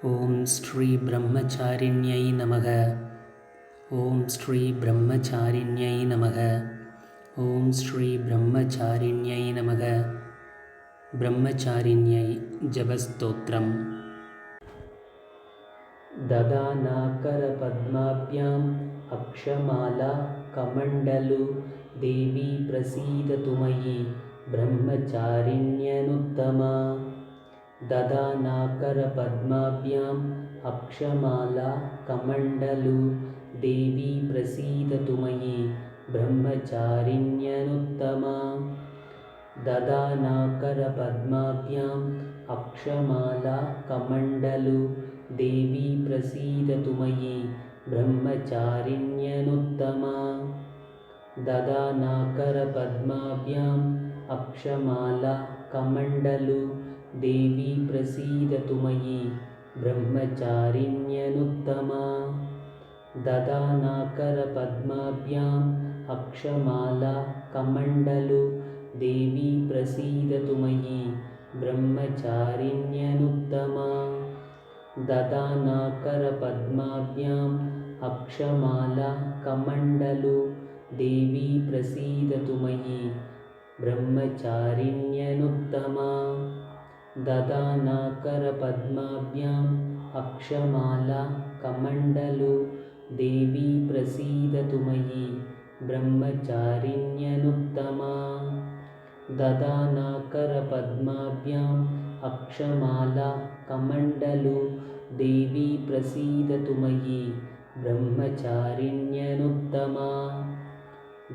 ఓం శ్రీ బ్రహ్మచారిణ్యై నమః. ఓం శ్రీ బ్రహ్మచారిణ్యై నమః. ఓం శ్రీ బ్రహ్మచారిణ్యై నమః. బ్రహ్మచారిణ్యై జపస్తోత్రం. దదానాకరపద్మాభ్యాం అక్షమాలా కమండలు దేవీ ప్రసీదతు మయి బ్రహ్మచారిణ్యనుత్తమా. దదానాకరపద్మాభ్యాం అక్షమాలా కమండలు దేవీ ప్రసీదతు మయి బ్రహ్మచారిణ్యనుత్తమా. దదానాకరపద్మాభ్యాం అక్షమాలా కమండలు దేవీ ప్రసీదతు మయి బ్రహ్మచారిణ్యనుత్తమా. దదానాకరపద్మాభ్యాం అక్షమాలా కమండలు దేవీ ప్రసీదతు మయి బ్రహ్మచారిణ్యనుత్తమా. దదానాకరపద్మాభ్యాం అక్షమాలా కమండలు దేవీ ప్రసీదతు మయి బ్రహ్మచారిణ్యనుత్తమా. దదానాకరపద్మాభ్యాం అక్షమాలా కమండలు దేవీ ప్రసీదతు మయి బ్రహ్మచారిణ్యనుత్తమా. దదానాకరపద్మాభ్యాం అక్షమాలా కమండలు దేవీ ప్రసీదతు మయి బ్రహ్మచారిణ్యనుత్తమా. దదానాకరపద్మాభ్యాం అక్షమాలా కమండలు దేవీ ప్రసీదతు మయి బ్రహ్మచారిణ్యనుత్తమా.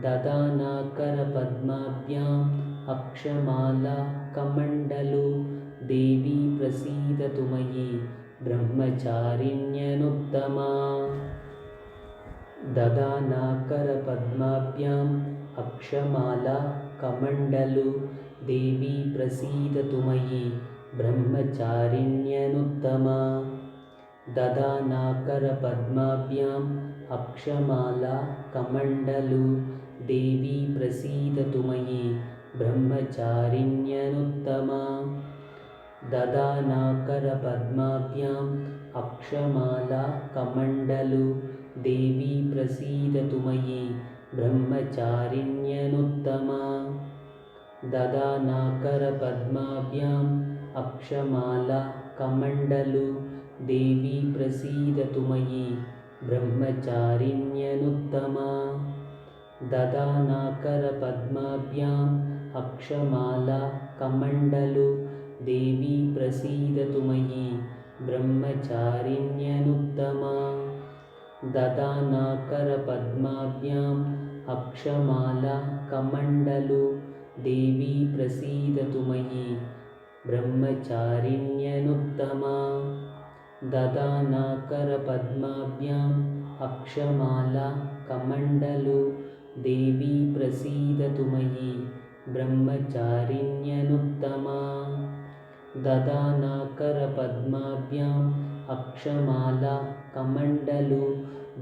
దదానాకరపద్మాభ్యాం అక్షమాలా కమండలు దేవీ ప్రసీదతు మయి బ్రహ్మచారిణ్యనుత్తమా. దదానాకరపద్మాభ్యాం అక్షమాలా కమండలు దేవీ ప్రసీదతు మయి బ్రహ్మచారిణ్యనుత్తమా. దదానాకరపద్మాభ్యాం అక్షమాలా కమండలు దేవీ ప్రసీదతు మయి బ్రహ్మచారిణ్యనుత్తమా. దదానాకరపద్మాభ్యాం అక్షమాలా కమండలు దేవీ ప్రసీదతు మయి బ్రహ్మచారిణ్యనుత్తమా. దదానాకరపద్మాభ్యాం అక్షమాలా కమండలు దేవీ ప్రసీదతు మయి బ్రహ్మచారిణ్యనుత్తమా. దదానాకరపద్మాభ్యాం అక్షమాలా కమండలు దేవీ ప్రసీదతు మయి బ్రహ్మచారిణ్యనుత్తమా. దదానాకరపద్మాభ్యాం అక్షమాలా కమండలు దేవీ ప్రసీదతు మయి బ్రహ్మచారిణ్యనుత్తమా. దదానాకరపద్మాభ్యాం అక్షమాలా కమండలు దేవీ ప్రసీదతు మయి బ్రహ్మచారిణ్యనుత్తమా. దదానాకరపద్మాభ్యాం అక్షమాలా కమండలు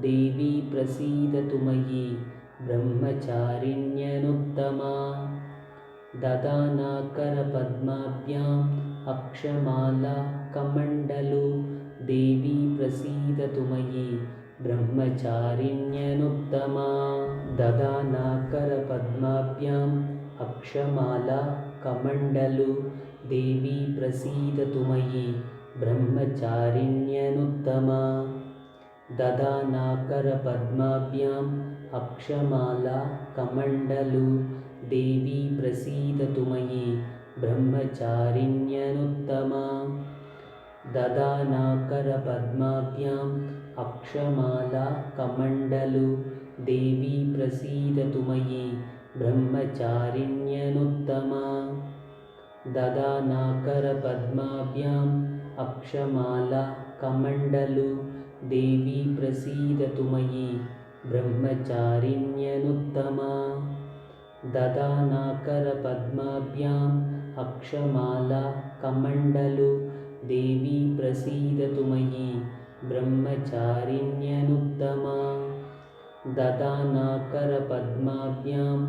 దేవీ ప్రసీదతు మయి బ్రహ్మచారిణ్యనుత్తమా. దదానాకరపద్మాభ్యాం అక్షమాలా కమండలు దేవీ ప్రసీదతు మయి బ్రహ్మచారిణ్యనుత్తమా. దదానాకరపద్మాభ్యాం అక్షమాలా కమండలు దేవీ ప్రసీదతు మయి బ్రహ్మచారిణ్యనుత్తమా. దదానాకరపద్మాభ్యాం అక్షమాలా కమండలు దేవీ ప్రసీదతు మయి బ్రహ్మచారిణ్యనుత్తమా. దదానాకరపద్మాభ్యాం అక్షమాలా కమండలు దేవీ ప్రసీదతు మయి బ్రహ్మచారిణ్యనుత్తమా. దదానాకరపద్మాభ్యాం అక్షమాలా కమండలు దేవీ ప్రసీదతు మయి బ్రహ్మచారిణ్యనుత్తమా. దదానాకరపద్మాభ్యాం అక్షమాలా కమండలు దేవీ ప్రసీదతు మయి బ్రహ్మచారిణ్యనుత్తమా. దదానాకరపద్మాభ్యాం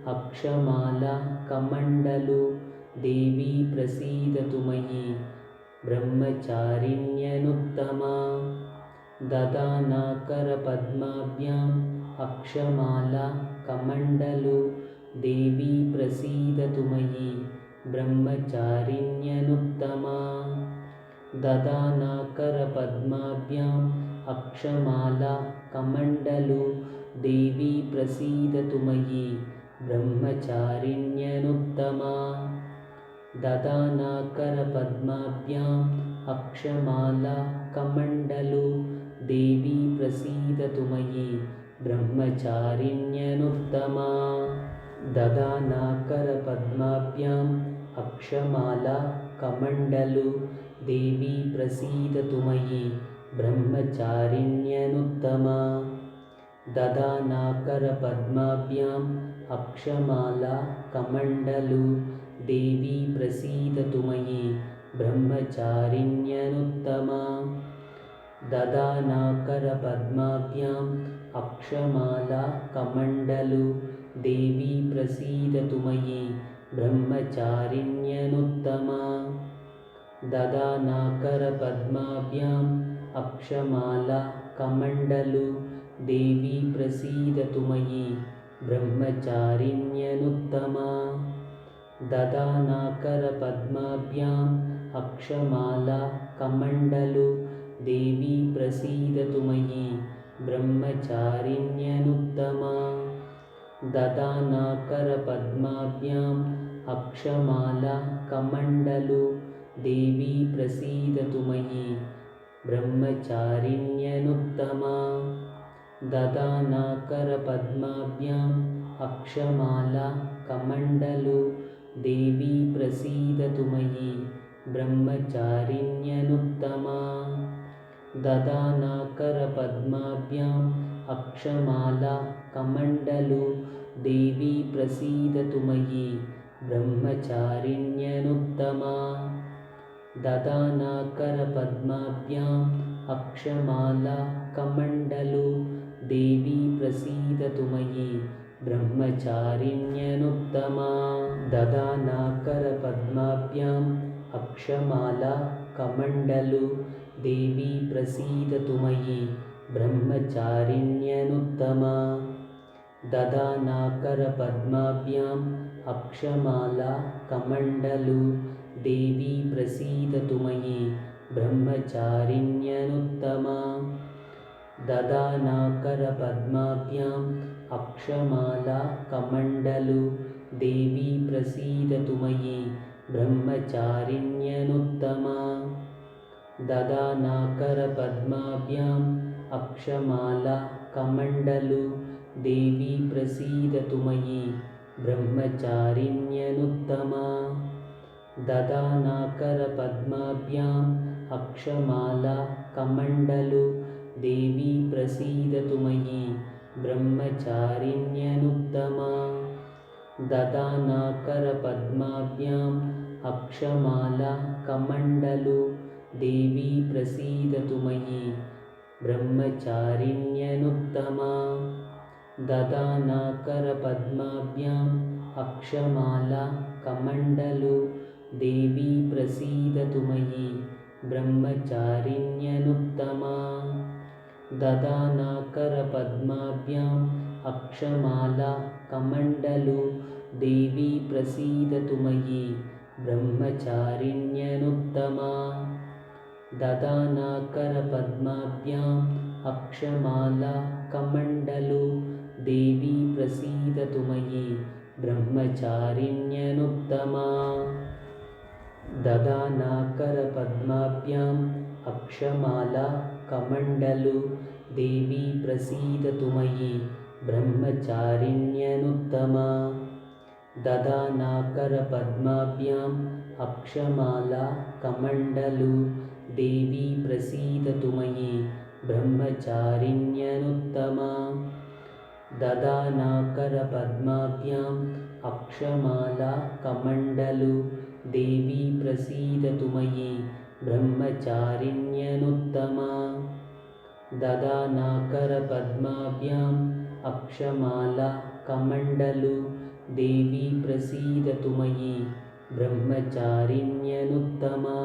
అక్షమాలా కమండలు దేవీ ప్రసీదతు మయి ब्रह्मचारिण्यनुत्तमा ददानाकरपद्माभ्याम् अक्षमाला कमण्डलु देवी प्रसीदतु मयि ब्रह्मचारिण्यनुत्तमा ददानाकरपद्माभ्याम् अक्षमाला कमण्डलु देवी प्रसीदतु मयि ब्रह्मचारिण्यनुत्तमा ददानाकरपद्माभ्याम् अक्षमाला कमण्डलु देवी प्रसीदतु मयि ब्रह्मचारिण्यनुत्तमा ददानाकरपद्माभ्याम् अक्षमाला कमण्डलु देवी प्रसीदतु मयि ब्रह्मचारिण्यनुत्तमा ददानाकरपद्माभ्याम् अक्षमाला कमण्डलु देवी प्रसीदतु मयि ब्रह्मचारिण्यनुत्तमा ददानाकरपद्माभ्याम् अक्षमाला कमण्डलु देवी प्रसीदतु मयि ब्रह्मचारिण्यनुत्तमा ददानाकरपद्माभ्याम् अक्षमाला कमण्डलु देवी प्रसीदतु मयि ब्रह्मचारिण्यनुत्तमा ददानाकरपद्माभ्याम् अक्षमाला कमण्डलु देवी प्रसीदतु मयि ब्रह्मचारिण्यनुत्तमा ददानाकरपद्माभ्याम् अक्षमाला कमण्डलु देवी प्रसीदतु मयि ब्रह्मचारिण्यनुत्तमा ददानाकरपद्माभ्याम् अक्षमाला कमण्डलु देवी प्रसीदतु मयि ब्रह्मचारिण्यनुत्तमा ददानाकरपद्माभ्याम् अक्षमाला कमण्डलु देवी प्रसीदतु मयि ब्रह्मचारिण्यनुत्तमा ददानाकरपद्माभ्याम् अक्षमाला कमण्डलु देवी प्रसीदतु मयि ब्रह्मचारिण्यनुत्तमा ददानाकरपद्माभ्याम् अक्षमाला कमण्डलु देवी प्रसीदतु मयि ब्रह्मचारिण्यनुत्तमा ददानाकरपद्माभ्याम् अक्षमाला कमण्डलु देवी प्रसीदतु मयि ब्रह्मचारिण्यनुत्तमा ददानाकरपद्माभ्याम् अक्षमाला कमण्डलु देवी प्रसीदतु मयि ब्रह्मचारिण्यनुत्तमा ददानाकरपद्माभ्याम् अक्षमाला कमण्डलु देवी प्रसीदतु मयि ब्रह्मचारिण्यनुत्तमा ददानाकरपद्माभ्याम् अक्षमाला कमण्डलु देवी प्रसीदतु मयि ब्रह्मचारिण्यनुत्तमा ददानाकरपद्माभ्याम् अक्षमाला कमण्डलु देवी प्रसीदतु मयि ब्रह्मचारिण्यनुत्तमा ददानाकरपद्माभ्याम् अक्षमाला कमण्डलु देवी प्रसीदतु मयि ब्रह्मचारिण्यनुत्तमा ददानाकरपद्माभ्याम् अक्षमाला कमण्डलु देवी प्रसीदतु मयि ब्रह्मचारिण्यनुत्तमा ददानाकरपद्माभ्याम् अक्षमाला कमण्डलु देवी प्रसीदतु मयि ब्रह्मचारिण्यनुत्तमा ददानाकरपद्माभ्याम् अक्षमाला कमण्डलु देवी प्रसीदतु मयि ब्रह्मचारिण्यनुत्तमा ददानाकरपद्माभ्याम् अक्षमाला कमण्डलु देवी प्रसीदतु मयि ब्रह्मचारिण्यनुत्तमा ददानाकरपद्माभ्याम् अक्षमाला कमण्डलु देवी प्रसीदतु मयि ब्रह्मचारिण्यनुत्तमा ददानाकरपद्माभ्याम् अक्षमाला कमण्डलु देवी प्रसीदतु मयि ब्रह्मचारिण्यनुत्तमा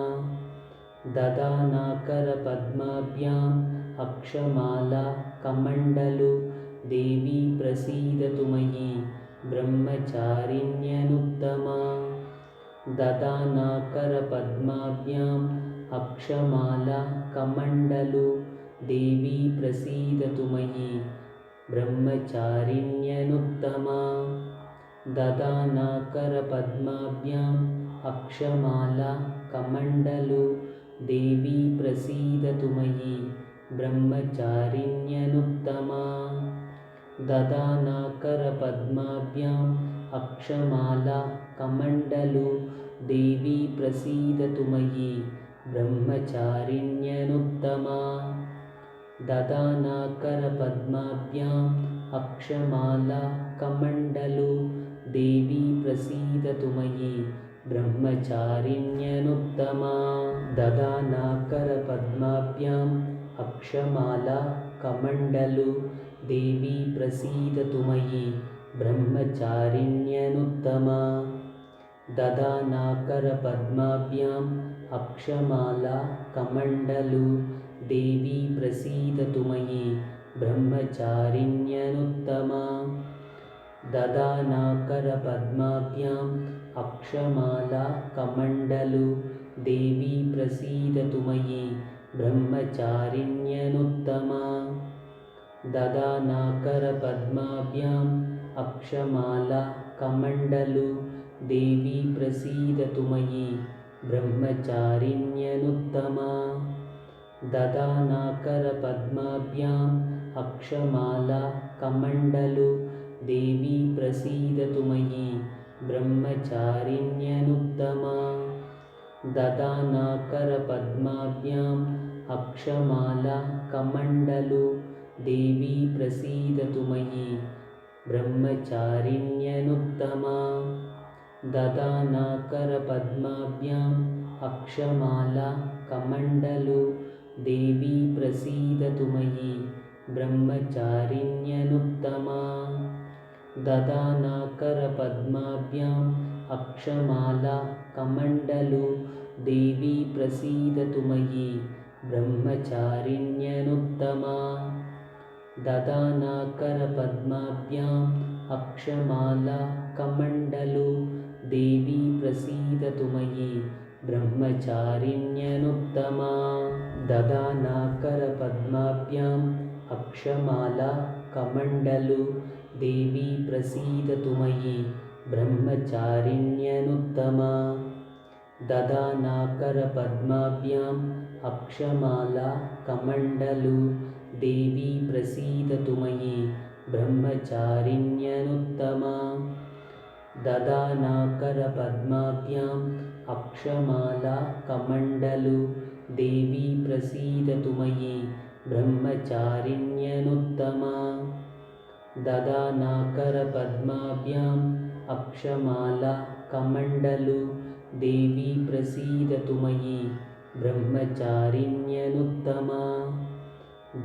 ददानाकरपद्माभ्याम् अक्षमाला कमण्डलु देवी प्रसीदतु मयि ब्रह्मचारिण्यनुत्तमा ददानाकरपद्माभ्याम् अक्षमाला कमण्डलु देवी प्रसीदतु मयि ब्रह्मचारिण्यनुत्तमा ददानाकरपद्माभ्याम् अक्षमाला कमण्डलु देवी प्रसीदतु मयि ब्रह्मचारिण्यनुत्तमा ददानाकरपद्माभ्याम् अक्षमाला कमण्डलु देवी प्रसीदतु मयि ब्रह्मचारिण्यनुत्तमा ददानाकरपद्माभ्याम् अक्षमाला कमण्डलु देवी प्रसीदतु मयि ब्रह्मचारिण्यनुत्तमा ददानाकरपद्माभ्याम् अक्षमाला कमण्डलु देवी प्रसीदतु मयि ब्रह्मचारिण्यनुत्तमा ददानाकरपद्माभ्याम् अक्षमाला कमण्डलु देवी प्रसीदतु मयि ब्रह्मचारिण्यनुत्तमा ददानाकरपद्माभ्याम् अक्षमाला कमण्डलु देवी प्रसीदतु मयि ब्रह्मचारिण्यनुत्तमा ददानाकरपद्माभ्याम् अक्षमाला कमण्डलु देवी प्रसीदतु मयि ब्रह्मचारिण्यनुत्तमा ददानाकरपद्माभ्याम् अक्षमाला कमण्डलु देवी प्रसीदतु मयि ब्रह्मचारिण्यनुत्तमा ददानाकरपद्माभ्याम् अक्षमाला कमण्डलु देवी प्रसीदतु मयि ब्रह्मचारिण्यनुत्तमा ददानाकरपद्माभ्याम् अक्षमाला कमण्डलु देवी प्रसीदतु मयि ब्रह्मचारिण्यनुत्तमा ददानाकरपद्माभ्याम् अक्षमाला कमण्डलु देवी प्रसीदतु मयि ब्रह्मचारिण्यनुत्तमा ददानाकरपद्माभ्याम् अक्षमाला कमण्डलु देवी प्रसीदतु मयि ब्रह्मचारिण्यनुत्तमा ददानाकरपद्माभ्याम् अक्षमाला कमण्डलु देवी प्रसीदतु मयि ब्रह्मचारिण्यनुत्तमा ददानाकरपद्माभ्याम् अक्षमाला कमण्डलु देवी प्रसीदतु मयि ब्रह्मचारिण्यनुत्तमा ददानाकरपद्माभ्याम् अक्षमाला कमण्डलु देवी प्रसीदतु मयि ब्रह्मचारिण्यनुत्तमा ददानाकरपद्माभ्याम् अक्षमाला कमण्डलु देवी प्रसीदतु मयि ब्रह्मचारिण्यनुत्तमा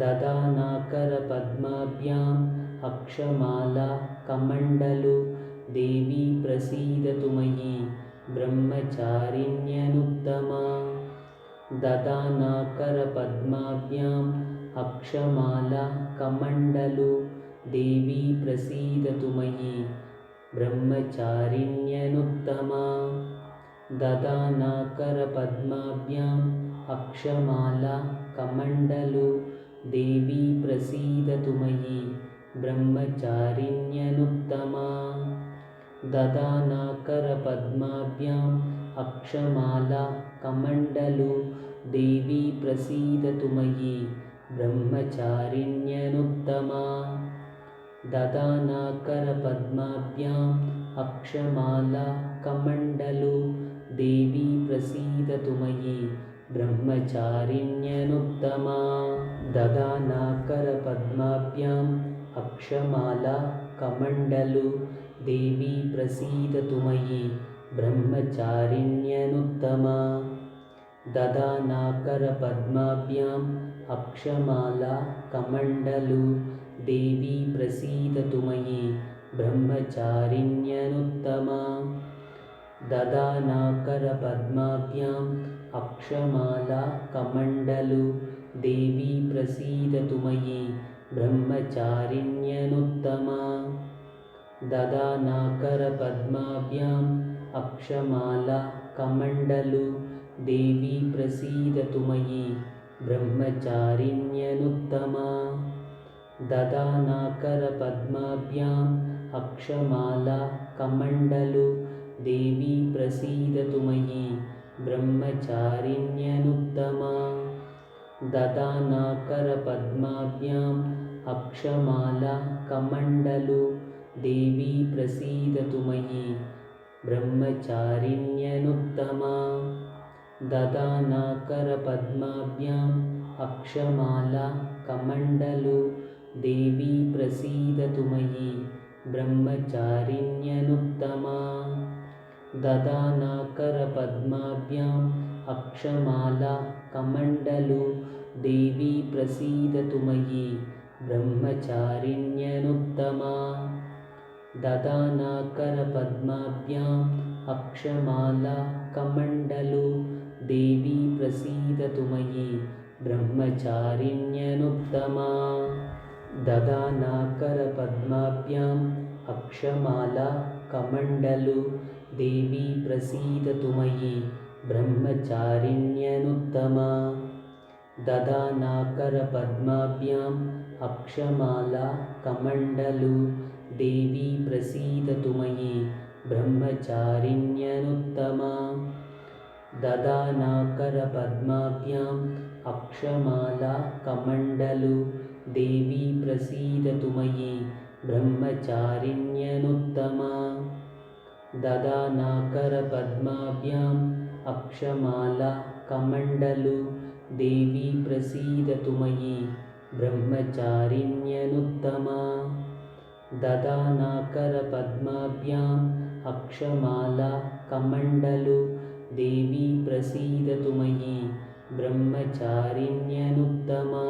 ददानाकरपद्माभ्याम् अक्षमाला कमण्डलु देवी प्रसीदतु मयि ब्रह्मचारिण्यनुत्तमा ददानाकरपद्माभ्याम् अक्षमाला कमण्डलु देवी प्रसीदतु मयि ब्रह्मचारिण्यनुत्तमा ददानाकरपद्माभ्याम् अक्षमाला कमण्डलु देवी प्रसीदतु मयि ब्रह्मचारिण्यनुत्तमा ददानाकरपद्माभ्याम् अक्षमाला कमण्डलु देवी प्रसीदतु मयि ब्रह्मचारिण्यनुत्तमा ददानाकरपद्माभ्याम् अक्षमाला कमण्डलु देवी प्रसीदतु मयि ब्रह्मचारिण्यनुत्तमा ददानाकरपद्माभ्याम् अक्षमाला कमण्डलु देवी प्रसीदतु मयि ब्रह्मचारिण्यनुत्तमा ददानाकरपद्माभ्याम् अक्षमाला कमण्डलु देवी प्रसीदतु मयि ब्रह्मचारिण्यनुत्तमा ददानाकरपद्माभ्याम् अक्षमाला कमण्डलु देवी प्रसीदतु मयि ब्रह्मचारिण्यनुत्तमा ददानाकरपद्माभ्याम् अक्षमाला कमण्डलु देवी प्रसीदतु मयि ब्रह्मचारिण्यनुत्तमा ददानाकरपद्माभ्याम् अक्षमाला कमण्डलु देवी प्रसीदतु मयि ब्रह्मचारिण्यनुत्तमा ददानाकरपद्माभ्याम् अक्षमाला कमण्डलु देवी प्रसीदतु मयि ब्रह्मचारिण्यनुत्तमा ददानाकरपद्माभ्याम् अक्षमाला कमण्डलु देवी प्रसीदतु मयि ब्रह्मचारिण्यनुत्तमा ददानाकरपद्माभ्याम् अक्षमाला कमण्डलु देवी प्रसीदतु मयि ब्रह्मचारिण्यनुत्तमा ददानाकरपद्माभ्याम् अक्षमाला कमण्डलु देवी प्रसीदतु मयि ब्रह्मचारिण्यनुत्तमा ददानाकरपद्माभ्याम् अक्षमाला कमण्डलु देवी प्रसीदतु मयि ब्रह्मचारिण्यनुत्तमा ददानाकरपद्माभ्याम् अक्षमाला कमण्डलु देवी प्रसीदतु मयि ब्रह्मचारिण्यनुत्तमा ददानाकरपद्माभ्याम् अक्षमाला कमण्डलु देवी प्रसीदतु मयि ब्रह्मचारिण्यनुत्तमा ददानाकरपद्माभ्याम् अक्षमाला कमण्डलु देवी प्रसीदतु मयि ब्रह्मचारिण्यनुत्तमा ददानाकरपद्माभ्याम् अक्षमाला कमण्डलु देवी प्रसीदतु मयि ब्रह्मचारिण्यनुत्तमा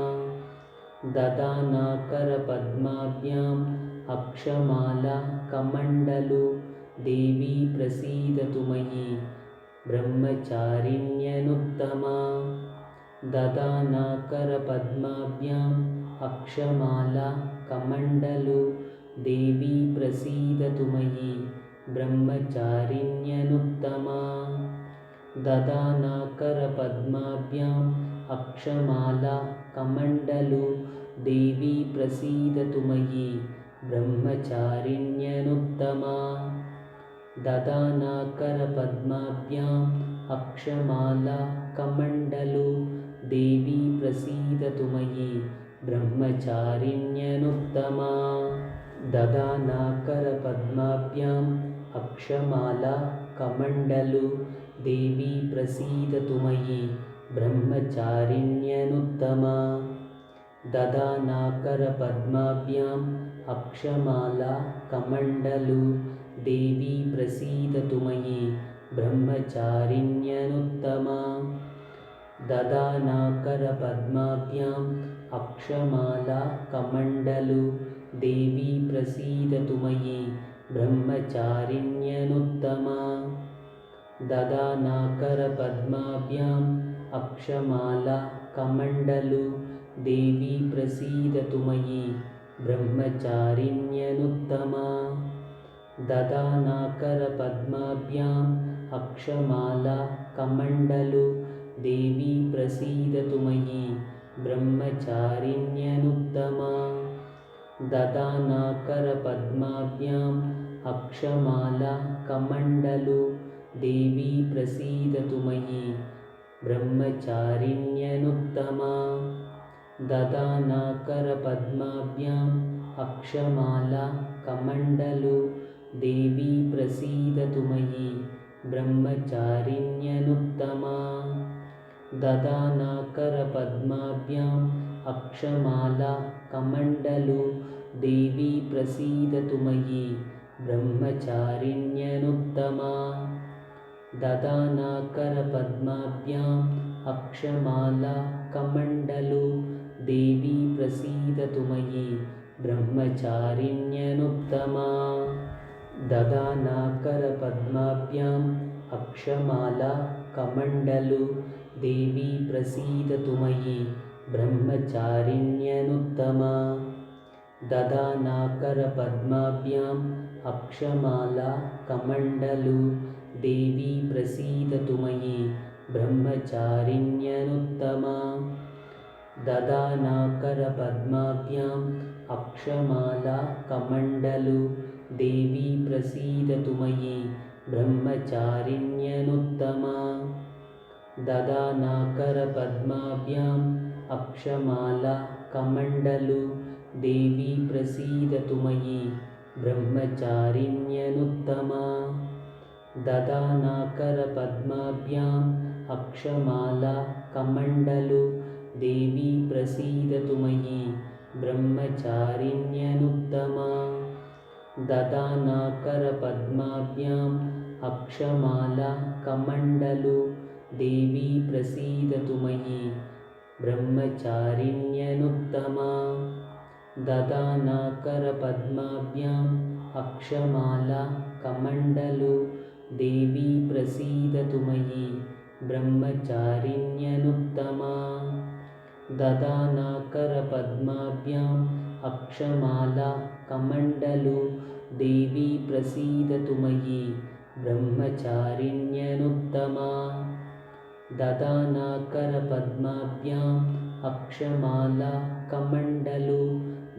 ददानाकरपद्माभ्याम् अक्षमाला कमण्डलु देवी प्रसीदतु मयि ब्रह्मचारिण्यनुत्तमा ददानाकरपद्माभ्याम् अक्षमाला कमण्डलु देवी प्रसीदतु मयि ब्रह्मचारिण्यनुत्तमा ददानाकरपद्माभ्याम् अक्षमाला कमण्डलु देवी प्रसीदतु मयि ब्रह्मचारिण्यनुत्तमा ददानाकरपद्माभ्याम् अक्षमाला कमण्डलु देवी प्रसीदतु मयि ब्रह्मचारिण्यनुत्तमा ददानाकरपद्माभ्याम् अक्षमाला कमण्डलु देवी प्रसीदतु मयि ब्रह्मचारिण्यनुत्तमा ददानाकरपद्माभ्याम् अक्षमाला कमण्डलु देवी प्रसीदतु मयि ब्रह्मचारिण्यनुत्तमा ददानाकरपद्माभ्याम् अक्षमाला कमण्डलु देवी प्रसीदतु मयि ब्रह्मचारिण्यनुत्तमा ददानाकरपद्माभ्याम् अक्षमाला कमण्डलु देवी प्रसीदतु मयि ब्रह्मचारिण्यनुत्तमा ददानाकरपद्माभ्याम् अक्षमाला कमण्डलु देवी प्रसीदतु मयि ब्रह्मचारिण्यनुत्तमा ददानाकरपद्माभ्याम् अक्षमाला कमण्डलु देवी प्रसीदतु मयि ब्रह्मचारिण्यनुत्तमा ददानाकरपद्माभ्याम् अक्षमाला कमण्डलु देवी प्रसीदतु मयि ब्रह्मचारिण्यनुत्तमा ददानाकरपद्माभ्याम् अक्षमाला कमण्डलु देवी प्रसीदतु मयि ब्रह्मचारिण्यनुत्तमा ददानाकरपद्माभ्याम् अक्षमाला कमण्डलु देवी प्रसीदतु मयि ब्रह्मचारिण्यनुत्तमा ददानाकरपद्माभ्याम् अक्षमाला कमण्डलु देवी प्रसीदतु मयि ब्रह्मचारिण्यनुत्तमा ददानाकरपद्माभ्याम् अक्षमाला कमण्डलु देवी प्रसीदतु मयि ब्रह्मचारिण्यनुत्तमा ददानाकरपद्माभ्याम् अक्षमाला कमण्डलु देवी प्रसीदतु मयि ब्रह्मचारिण्यनुत्तमा ददानाकरपद्माभ्याम् अक्षमाला कमण्डलु देवी प्रसीदतु मयि ब्रह्मचारिण्यनुत्तमा ददानाकरपद्माभ्याम् अक्षमाला कमण्डलु देवी प्रसीदतु मयि ब्रह्मचारिण्यनुत्तमा ददानाकरपद्माभ्याम् अक्षमाला कमण्डलु देवी प्रसीदतु मयि ब्रह्मचारिण्यनुत्तमा ददानाकरपद्माभ्याम् अक्षमाला कमण्डलु देवी प्रसीदतु मयि ब्रह्मचारिण्यनुत्तमा ददानाकरपद्माभ्याम् अक्षमाला कमण्डलु देवी प्रसीदतु मयि ब्रह्मचारिण्यनुत्तमा ददानाकरपद्माभ्याम् अक्षमाला कमण्डलु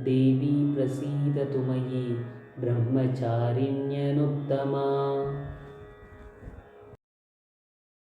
देवी प्रसीदतु मयि ब्रह्मचारिण्यनुत्तमा।